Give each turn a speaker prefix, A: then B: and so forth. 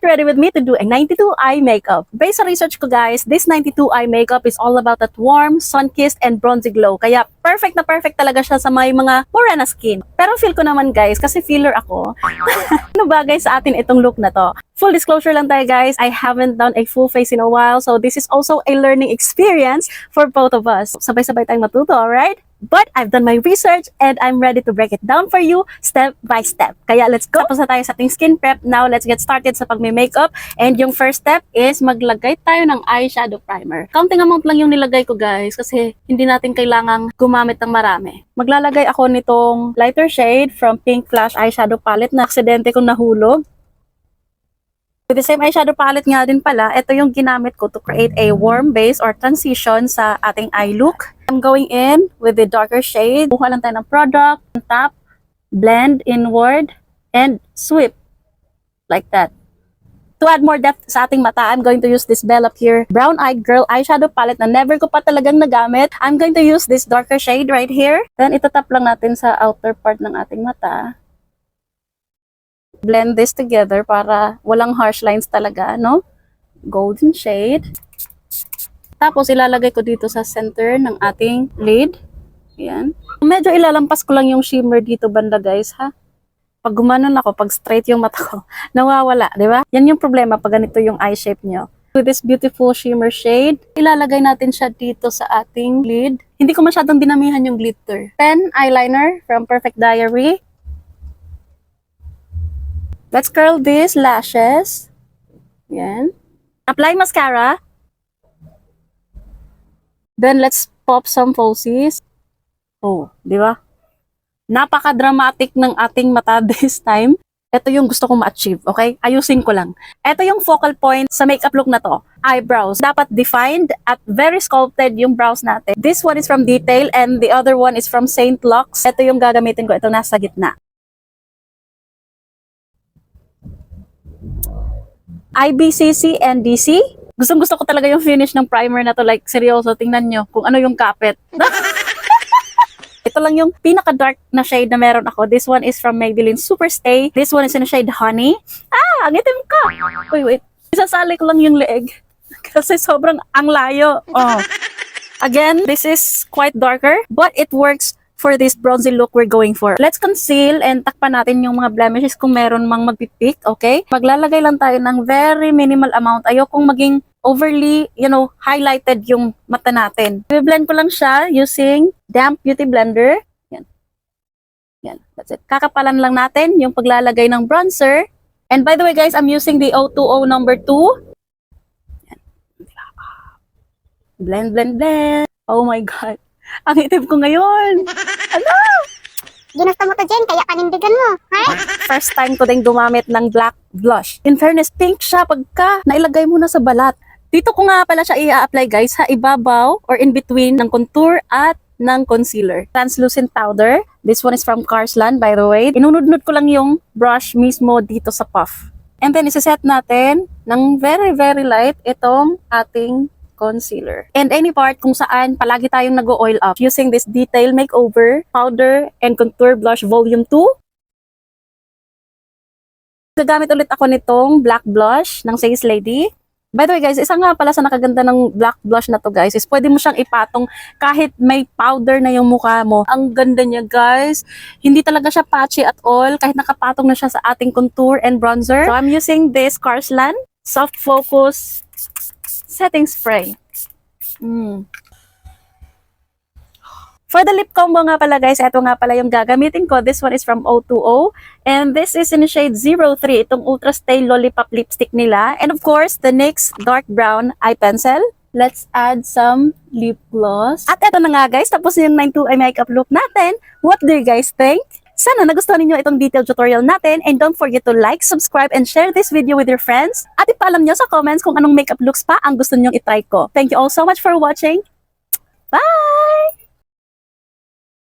A: ready with me to do a 92 eye makeup. Based on research ko guys, this 92 eye makeup is all about that warm, sun-kissed, and bronzy glow. Kaya perfect na perfect talaga siya sa may mga morena skin. Pero feel ko naman guys, kasi feeler ako, ano bagay sa atin itong look na to. Full disclosure lang tayo guys, I haven't done a full face in a while, so this is also a learning experience for both of us. Sabay-sabay tayong matuto, alright? But I've done my research and I'm ready to break it down for you step by step. Kaya let's go. Tapos na tayo sa ating skin prep. Now let's get started sa pagme-makeup. And yung first step is maglagay tayo ng eyeshadow primer. Counting amount lang yung nilagay ko guys kasi hindi natin kailangang gumamit ng marami. Maglalagay ako nitong lighter shade from Pink Flash eyeshadow palette na aksidente kong nahulog. With the same eyeshadow palette nga din pala, ito yung ginamit ko to create a warm base or transition sa ating eye look. I'm going in with the darker shade. Kuha lang tayo ng product, tap, blend inward, and sweep. Like that. To add more depth sa ating mata, I'm going to use this Bella Pure Brown Eyed Girl eyeshadow palette na never ko pa talagang nagamit. I'm going to use this darker shade right here. Then itatap lang natin sa outer part ng ating mata. Blend this together para walang harsh lines talaga, no? Golden shade. Tapos ilalagay ko dito sa center ng ating lid. Ayan. Medyo ilalampas ko lang yung shimmer dito banda guys, ha? Pag gumanon ako, pag straight yung mata ko, nawawala, di ba? Yan yung problema pag ganito yung eye shape nyo. With this beautiful shimmer shade, ilalagay natin siya dito sa ating lid. Hindi ko masyadong dinamihan yung glitter. Pen eyeliner from Perfect Diary. Let's curl these lashes. Yan. Apply mascara. Then let's pop some falsies. Oh, di ba? Napaka-dramatic ng ating mata this time. Ito yung gusto kong ma-achieve, okay? Ayusin ko lang. Ito yung focal point sa makeup look na to. Eyebrows. Dapat defined at very sculpted yung brows natin. This one is from Detail and the other one is from Saint Lux. Ito yung gagamitin ko. Ito nasa gitna. IBCC and DC. Gustong-gusto ko talaga yung finish ng primer na to. Like, seryoso, tingnan nyo kung ano yung kapit. Ito lang yung pinaka-dark na shade na meron ako. This one is from Maybelline Superstay. This one is in the shade Honey. Ah, ang itim ko. Wait. Isasali ko lang yung leeg. Kasi sobrang ang layo. Oh. Again, this is quite darker, but it works for this bronzy look we're going for. Let's conceal and takpan natin yung mga blemishes kung meron mang magpipik, okay? Maglalagay lang tayo ng very minimal amount. Ayokong maging overly, highlighted yung mata natin. I-blend ko lang siya using damp beauty blender. Yan. Yan, that's it. Kakapalan lang natin yung paglalagay ng bronzer. And by the way guys, I'm using the O2O number 2. Yan. Blend. Oh my God. Ang itim ko ngayon. Ano?
B: Ginusto mo to, Jen, kaya panindigan mo, ha?
A: First time ko din gumamit ng black blush. In fairness, pink siya pagka nailagay mo na sa balat. Dito ko nga pala siya i-apply guys, sa ibabaw or in between ng contour at ng concealer. Translucent powder. This one is from Carslan, by the way. Inunod-nod ko lang yung brush mismo dito sa puff. And then, isa-set natin ng very, very light itong ating concealer. And any part kung saan palagi tayong nag-oil up using this Detail Makeover Powder and Contour Blush Volume 2. Gagamit ulit ako nitong black blush ng Says Lady. By the way guys, isa nga pala sa nakaganda ng black blush na to guys is pwede mo siyang ipatong kahit may powder na yung mukha mo. Ang ganda niya guys. Hindi talaga siya patchy at all kahit nakapatong na siya sa ating contour and bronzer. So I'm using this Carslan Soft Focus Setting Spray. For the lip combo nga pala guys, ito nga pala yung gagamitin ko. This one is from O2O. And this is in the shade 03. Itong Ultra Stay Lollipop lipstick nila. And of course, the NYX Dark Brown Eye Pencil. Let's add some lip gloss. At ito na nga guys, tapos yung 92 eye makeup look natin. What do you guys think? Sana nagustuhan ninyo itong detailed tutorial natin and don't forget to like, subscribe, and share this video with your friends. At ipaalam nyo sa comments kung anong makeup looks pa ang gusto nyong itry ko. Thank you all so much for watching. Bye!